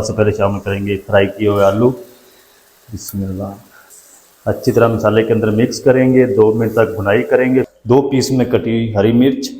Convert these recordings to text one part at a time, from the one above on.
सबसे पहले शामिल करेंगे फ्राई किए हुए आलू। बिस्मिल्लाह। अच्छी तरह मसाले के अंदर मिक्स करेंगे, 2 मिनट तक भुनाई करेंगे। 2 पीस में कटी हुई हरी मिर्च,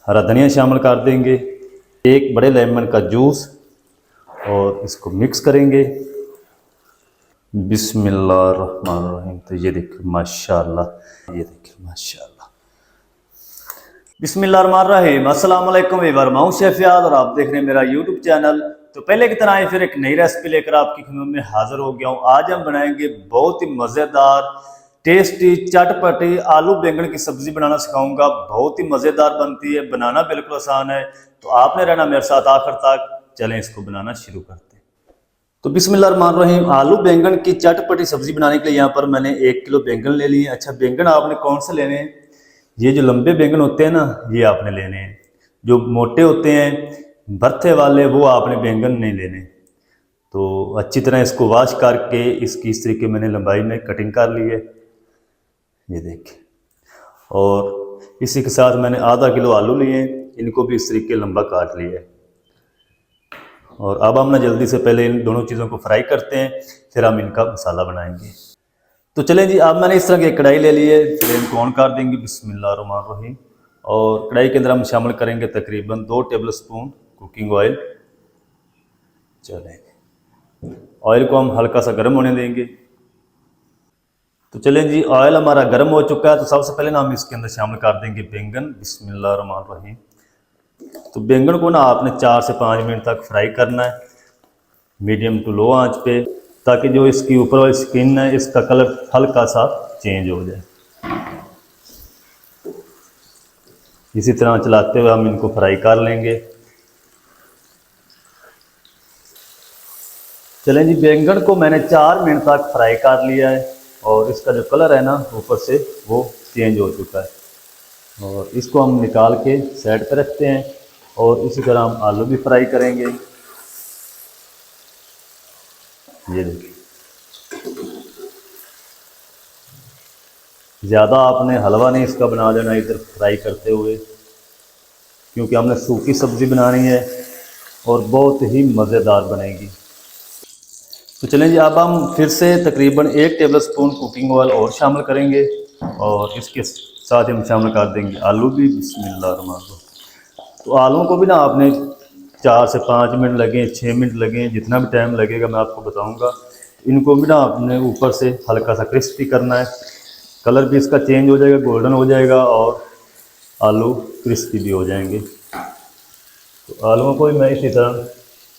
हरा धनिया शामिल कर देंगे, 1 बड़े लेमन का जूस और इसको मिक्स करेंगे। बिस्मिल्लाहिर्रहमानिर्रहीम। तो ये देखिए माशाल्लाह, ये देखिए माशाल्लाह। बिस्मिल्लाहिर्रहमानिर्रहीम। अस्सलाम वालेकुम वीवर, मैं हूं शेफ याद और आप देख रहे हैं मेरा यूट्यूब चैनल। तो पहले की तरह फिर एक नई रेसिपी लेकर आपकी खिदमत में हाजिर हो गया हूं। आज हम बनाएंगे बहुत ही मज़ेदार, टेस्टी, चटपटी आलू बैंगन की सब्जी बनाना सिखाऊंगा। बहुत ही मज़ेदार बनती है, बनाना बिल्कुल आसान है। तो आपने रहना मेरे साथ आखिर तक। चलें इसको बनाना शुरू करते हैं। तो बिस्मिल्लाहिर्रहमानिर्रहीम। आलू बैंगन की चटपटी सब्जी बनाने के लिए यहाँ पर मैंने 1 किलो बैंगन ले लिए। अच्छा, बैंगन आपने कौन से लेने हैं? ये जो लंबे बैंगन होते हैं ना, ये आपने लेने हैं। जो मोटे होते हैं भरथे वाले, वो आपने बैंगन नहीं लेने। तो अच्छी तरह इसको वॉश करके इसकी इस तरीके मैंने लंबाई में कटिंग कर ली है, ये देखिए। और इसी के साथ मैंने आधा किलो आलू लिए, इनको भी इस तरीके लंबा काट लिया है। और अब हम ना जल्दी से पहले इन दोनों चीज़ों को फ्राई करते हैं, फिर हम इनका मसाला बनाएंगे। तो चलें जी, अब मैंने इस तरह की एक कढ़ाई ले ली है, फ्लेम को ऑन कर देंगे। बिस्मिल्लाहिर्रहमानिर्रहीम। और कढ़ाई के अंदर हम शामिल करेंगे तकरीबन 2 टेबल स्पून कुकिंग ऑयल। चलें, ऑयल को हम हल्का सा गर्म होने देंगे। तो चलें जी, ऑयल हमारा गर्म हो चुका है। तो सबसे पहले ना हम इसके अंदर शामिल कर देंगे बैंगन। बिस्मिल्लाहिर्रहमानिर्रहीम। तो बैंगन को ना आपने 4 से 5 मिनट तक फ्राई करना है, मीडियम टू लो आंच पे, ताकि जो इसकी ऊपर वाली स्किन है इसका कलर हल्का सा चेंज हो जाए। इसी तरह चलाते हुए हम इनको फ्राई कर लेंगे। चलें जी, बैंगन को मैंने 4 मिनट तक फ्राई कर लिया है और इसका जो कलर है ना ऊपर से वो चेंज हो चुका है। और इसको हम निकाल के साइड पे रखते हैं और इसी तरह हम आलू भी फ्राई करेंगे। ये देखिए, ज़्यादा आपने हलवा नहीं इसका बना लेना इधर फ्राई करते हुए, क्योंकि हमने सूखी सब्ज़ी बनानी है और बहुत ही मज़ेदार बनेगी। तो चलें जी, अब हम फिर से तकरीबन 1 टेबल स्पून कुकिंग ऑयल और शामिल करेंगे और इसके साथ हम शामिल कर देंगे आलू भी। बिस्मिल्लाहिर्रहमानिर्रहीम। तो आलूओं को भी ना आपने 4 से 5 मिनट लगें, 6 मिनट लगें, जितना भी टाइम लगेगा मैं आपको बताऊंगा। इनको भी ना आपने ऊपर से हल्का सा क्रिस्पी करना है, कलर भी इसका चेंज हो जाएगा, गोल्डन हो जाएगा और आलू क्रिस्पी भी हो जाएंगे। तो आलूओं को भी मैं इसी तरह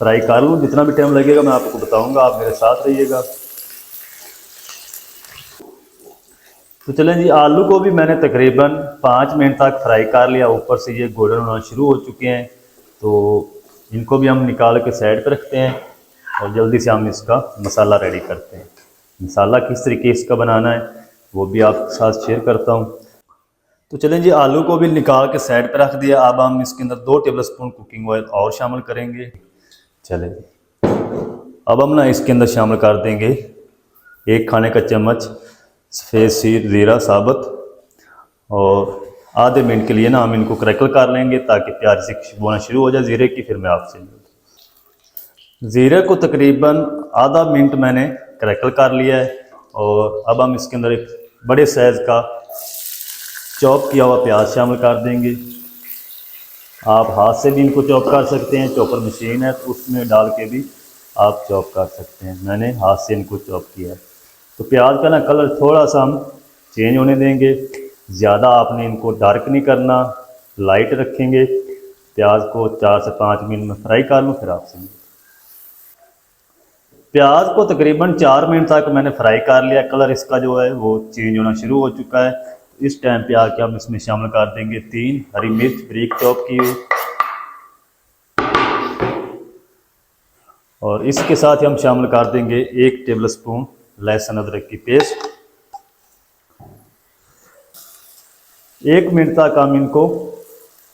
फ्राई कर लूँ, जितना भी टाइम लगेगा मैं आपको बताऊंगा, आप मेरे साथ रहिएगा। तो चलें जी, आलू को भी मैंने तकरीबन 5 मिनट तक फ्राई कर लिया, ऊपर से ये गोल्डन होना शुरू हो चुके हैं। तो इनको भी हम निकाल के साइड पर रखते हैं और जल्दी से हम इसका मसाला रेडी करते हैं। मसाला किस तरीके इसका बनाना है वो भी आपके साथ शेयर करता हूँ। तो चलें जी, आलू को भी निकाल के साइड पर रख दिया। अब हम इसके अंदर 2 टेबल स्पून कुकिंग ऑयल और शामिल करेंगे। चलें, अब हम ना इसके अंदर शामिल कर देंगे 1 खाने का चम्मच सफ़ेद ज़ीरा साबुत और आधे मिनट के लिए ना हम इनको क्रैकल कर लेंगे ताकि प्याज से खुशबू आना शुरू हो जाए ज़ीरे की। फिर मैं आपसे ज़ीरे को तकरीबन आधा मिनट मैंने क्रैकल कर लिया है और अब हम इसके अंदर एक बड़े साइज़ का चॉप किया हुआ प्याज शामिल कर देंगे। आप हाथ से भी इनको चॉप कर सकते हैं, चॉपर मशीन है तो उसमें डाल के भी आप चॉप कर सकते हैं। मैंने हाथ से इनको चॉप किया है। तो प्याज का ना कलर थोड़ा सा हम चेंज होने देंगे, ज़्यादा आपने इनको डार्क नहीं करना, लाइट रखेंगे। प्याज को 4 से 5 मिनट में फ्राई कर लूँ, फिर आपसे प्याज को तकरीबन 4 मिनट तक मैंने फ्राई कर लिया। कलर इसका जो है वो चेंज होना शुरू हो चुका है। इस टाइम पे आके हम इसमें शामिल कर देंगे 3 हरी मिर्च बारीक चॉप की हुई और इसके साथ ही हम शामिल कर देंगे 1 टेबल स्पून लहसुन अदरक की पेस्ट। 1 मिनट तक हम इनको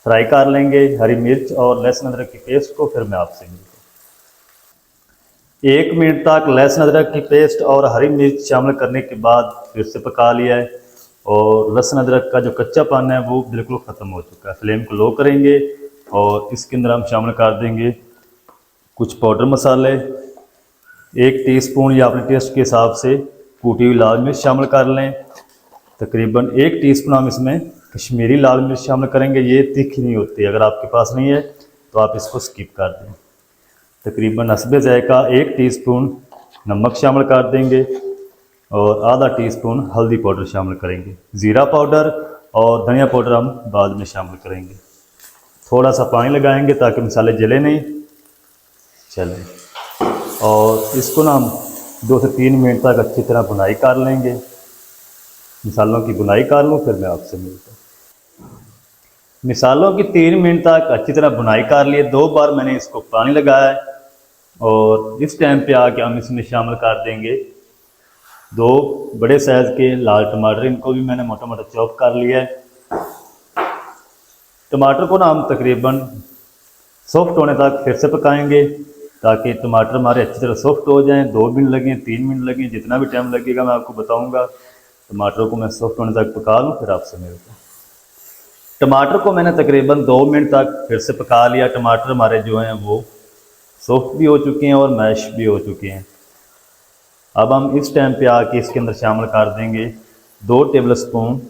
फ्राई कर लेंगे, हरी मिर्च और लहसुन अदरक की पेस्ट को। फिर मैं आपसे मिलता हूँ। 1 मिनट तक लहसुन अदरक की पेस्ट और हरी मिर्च शामिल करने के बाद फिर से पका लिया है और लहसुन अदरक का जो कच्चापन है वो बिल्कुल ख़त्म हो चुका है। फ्लेम को लो करेंगे और इसके अंदर हम शामिल कर देंगे कुछ पाउडर मसाले, 1 टीस्पून या अपने टेस्ट के हिसाब से कूटी हुई लाल मिर्च शामिल कर लें। तकरीबन 1 टीस्पून हम इसमें कश्मीरी लाल मिर्च शामिल करेंगे। ये तीखी नहीं होती, अगर आपके पास नहीं है तो आप इसको स्किप कर दें। तकरीबन हस्बे ज़ायका 1 टीस्पून नमक शामिल कर देंगे और आधा टीस्पून हल्दी पाउडर शामिल करेंगे। ज़ीरा पाउडर और धनिया पाउडर हम बाद में शामिल करेंगे। थोड़ा सा पानी लगाएंगे ताकि मसाले जले नहीं। चलें, और इसको ना हम 2 से 3 मिनट तक अच्छी तरह भुनाई कर लेंगे। मिसालों की भुनाई कर लूँ फिर मैं आपसे मिलता हूँ। मिसालों की 3 मिनट तक अच्छी तरह भुनाई कर लिए। 2 बार मैंने इसको पानी लगाया है और इस टाइम पे आके हम इसमें शामिल कर देंगे 2 बड़े साइज़ के लाल टमाटर। इनको भी मैंने मोटा मोटा चॉप कर लिया है। टमाटर को ना हम तकरीबन सॉफ्ट होने तक फिर से पकाएंगे ताकि टमाटर हमारे अच्छी तरह सॉफ्ट हो जाएं। 2 मिनट लगें, 3 मिनट लगें, जितना भी टाइम लगेगा मैं आपको बताऊंगा। टमाटर को मैं सॉफ्ट होने तक पका लूँ फिर आपसे मिलता हूँ। टमाटर को मैंने तकरीबन 2 मिनट तक फिर से पका लिया। टमाटर हमारे जो हैं वो सॉफ्ट भी हो चुके हैं और मैश भी हो चुके हैं। अब हम इस टाइम पे आके इसके अंदर शामिल कर देंगे 2 टेबल स्पून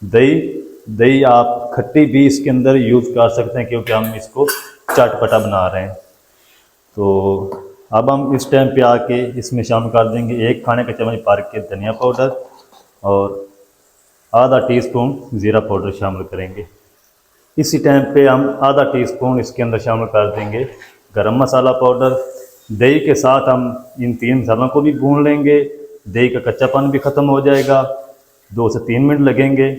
दही। दही आप खट्टी भी इसके अंदर यूज़ कर सकते हैं क्योंकि हम इसको चटपटा बना रहे हैं। तो अब हम इस टाइम पे आके इसमें शामिल कर देंगे 1 खाने का चम्मच भर के धनिया पाउडर और आधा टीस्पून ज़ीरा पाउडर शामिल करेंगे। इसी टाइम पे हम आधा टीस्पून इसके अंदर शामिल कर देंगे गरम मसाला पाउडर। दही के साथ हम इन 3 मसालों को भी भून लेंगे। दही का कच्चापन भी ख़त्म हो जाएगा। 2 से 3 मिनट लगेंगे।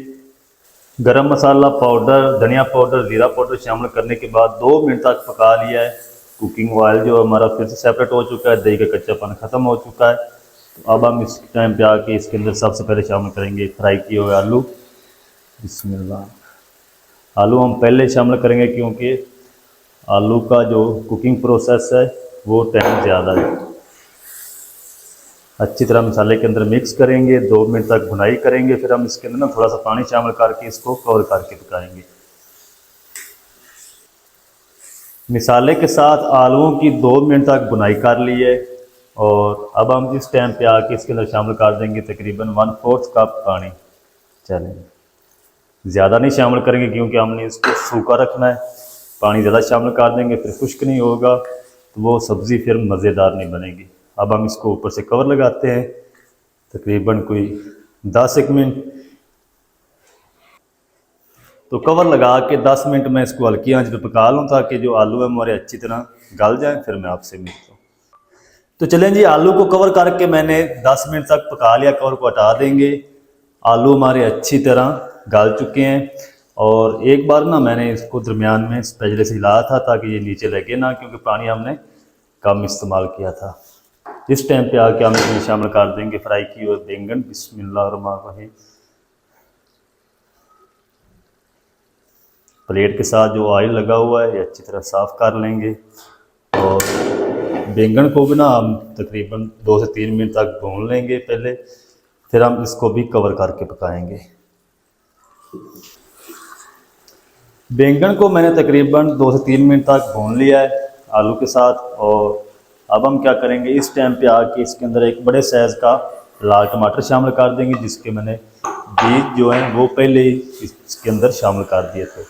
गरम मसाला पाउडर, धनिया पाउडर, ज़ीरा पाउडर शामिल करने के बाद 2 मिनट तक पका लिया है। कुकिंग ऑयल जो हमारा फिर से सेपरेट हो चुका है, दही का कच्चापन ख़त्म हो चुका है। तो अब हम इस टाइम पे आके इसके अंदर सबसे पहले शामिल करेंगे फ्राई किए हुए आलू। बिस्मिल्लाह। आलू हम पहले शामिल करेंगे क्योंकि आलू का जो कुकिंग प्रोसेस है वो टाइम ज़्यादा है। अच्छी तरह मसाले के अंदर मिक्स करेंगे, 2 मिनट तक भुनाई करेंगे। फिर हम इसके अंदर ना थोड़ा सा पानी शामिल करके इसको कवर करके पकाएंगे। मसाले के साथ आलूओं की 2 मिनट तक भुनाई कर ली है और अब हम इस टाइम पे आके इसके अंदर शामिल कर देंगे तकरीबन 1/4 कप पानी। चलें, ज़्यादा नहीं शामिल करेंगे क्योंकि हमने इसको सूखा रखना है। पानी ज़्यादा शामिल कर देंगे फिर खुश्क नहीं होगा तो वो सब्ज़ी फिर मज़ेदार नहीं बनेगी। अब हम इसको ऊपर से कवर लगाते हैं तकरीबन कोई 10 मिनट। तो कवर लगा के 10 मिनट में इसको हल्की आंच पे पका लूँ ताकि जो आलू है हमारे अच्छी तरह गल जाए। फिर मैं आपसे मिलता हूँ। तो चलें जी, आलू को कवर करके मैंने 10 मिनट तक पका लिया। कवर को हटा देंगे। आलू हमारे अच्छी तरह गल चुके हैं और एक बार ना मैंने इसको दरमियान में स्पैचुले से हिलाया था ताकि ये नीचे लगे ना, क्योंकि पानी हमने कम इस्तेमाल किया था। इस टाइम पे आके हम इसमें शामिल कर देंगे फ्राई किए हुए बैंगन। बिस्मिल्लाहिर्रहमानिर्रहीम। प्लेट के साथ जो ऑयल लगा हुआ है ये अच्छी तरह साफ़ कर लेंगे और बैंगन को भी ना हम तकरीबन 2 से 3 मिनट तक भून लेंगे पहले। फिर हम इसको भी कवर करके पकाएंगे। बैंगन को मैंने तकरीबन 2 से 3 मिनट तक भून लिया है आलू के साथ। और अब हम क्या करेंगे, इस टाइम पे आके इसके अंदर एक बड़े साइज़ का लाल टमाटर शामिल कर देंगे जिसके मैंने बीज जो हैं वो पहले ही इसके अंदर शामिल कर दिए थे।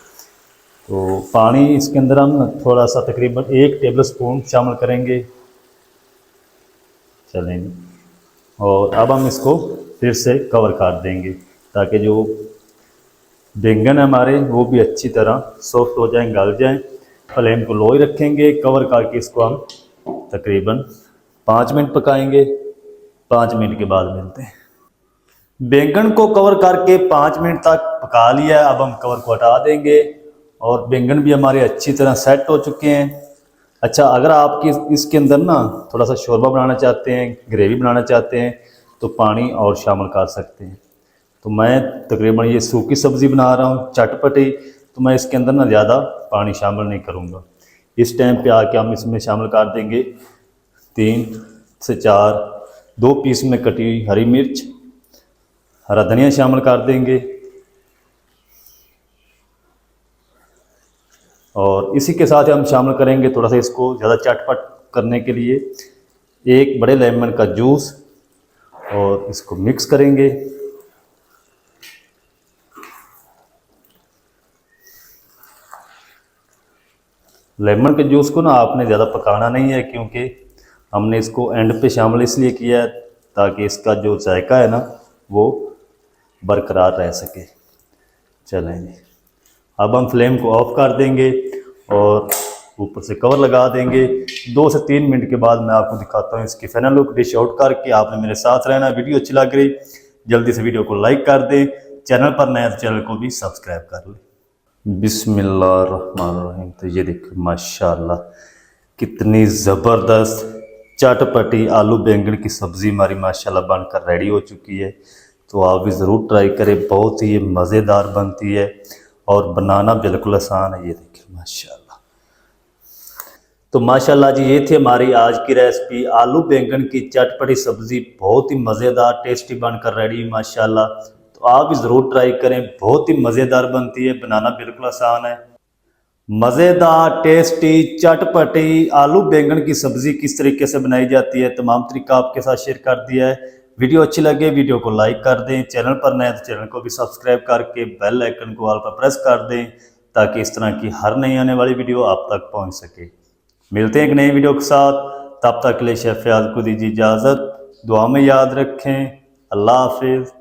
तो पानी इसके अंदर हम थोड़ा सा तकरीबन 1 टेबल स्पून शामिल करेंगे। चलेंगे, और अब हम इसको फिर से कवर कर देंगे ताकि जो बैंगन है हमारे वो भी अच्छी तरह सॉफ्ट हो जाएं, गल जाएं। फ्लेम को लो ही रखेंगे। कवर करके इसको हम तकरीबन 5 मिनट पकाएंगे। 5 मिनट के बाद मिलते हैं। बैंगन को कवर करके 5 मिनट तक पका लिया। अब हम कवर को हटा देंगे और बैंगन भी हमारे अच्छी तरह सेट हो चुके हैं। अच्छा, अगर आप इसके अंदर ना थोड़ा सा शोरबा बनाना चाहते हैं, ग्रेवी बनाना चाहते हैं तो पानी और शामिल कर सकते हैं। तो मैं तकरीबन ये सूखी सब्ज़ी बना रहा हूँ चटपटी, तो मैं इसके अंदर ना ज़्यादा पानी शामिल नहीं करूँगा। इस टाइम पे आके हम इसमें शामिल कर देंगे 3 से 4 2 पीस में कटी हुई हरी मिर्च, हरा धनिया शामिल कर देंगे। और इसी के साथ हम शामिल करेंगे थोड़ा सा इसको ज़्यादा चटपट करने के लिए 1 बड़े लेमन का जूस और इसको मिक्स करेंगे। लेमन के जूस को ना आपने ज़्यादा पकाना नहीं है, क्योंकि हमने इसको एंड पे शामिल इसलिए किया है ताकि इसका जो जायका है ना वो बरकरार रह सके। चलें जी, अब हम फ्लेम को ऑफ कर देंगे और ऊपर से कवर लगा देंगे। 2 से 3 मिनट के बाद मैं आपको दिखाता हूँ इसकी फाइनल लुक। डिश आउट करके आपने मेरे साथ रहना। वीडियो अच्छी लग रही जल्दी से वीडियो को लाइक कर दें, चैनल पर नया तो चैनल को भी सब्सक्राइब कर लें। बिस्मिल्लाहिर्रहमानिर्रहीम। तो ये देखो माशाल्लाह कितनी ज़बरदस्त चटपटी आलू बैंगन की सब्ज़ी हमारी माशाल्लाह बनकर रेडी हो चुकी है। तो आप भी ज़रूर ट्राई करें, बहुत ही मज़ेदार बनती है और बनाना बिल्कुल आसान है। ये देखिए माशाल्लाह। तो माशाल्लाह जी, ये थी हमारी आज की रेसिपी आलू बैंगन की चटपटी सब्ज़ी, बहुत ही मज़ेदार टेस्टी बनकर रेडी माशाल्लाह। तो आप भी ज़रूर ट्राई करें, बहुत ही मज़ेदार बनती है, बनाना बिल्कुल आसान है। मज़ेदार टेस्टी चटपटी आलू बैंगन की सब्ज़ी किस तरीके से बनाई जाती है तमाम तरीका आपके साथ शेयर कर दिया है। वीडियो अच्छी लगे वीडियो को लाइक कर दें, चैनल पर नए तो चैनल को भी सब्सक्राइब करके बेल आइकन को ऑल पर प्रेस कर दें ताकि इस तरह की हर नई आने वाली वीडियो आप तक पहुंच सके। मिलते हैं एक नई वीडियो के साथ, तब तक के लिए शेफ फयाज को दीजिए इजाज़त। दुआ में याद रखें। अल्लाह हाफिज़।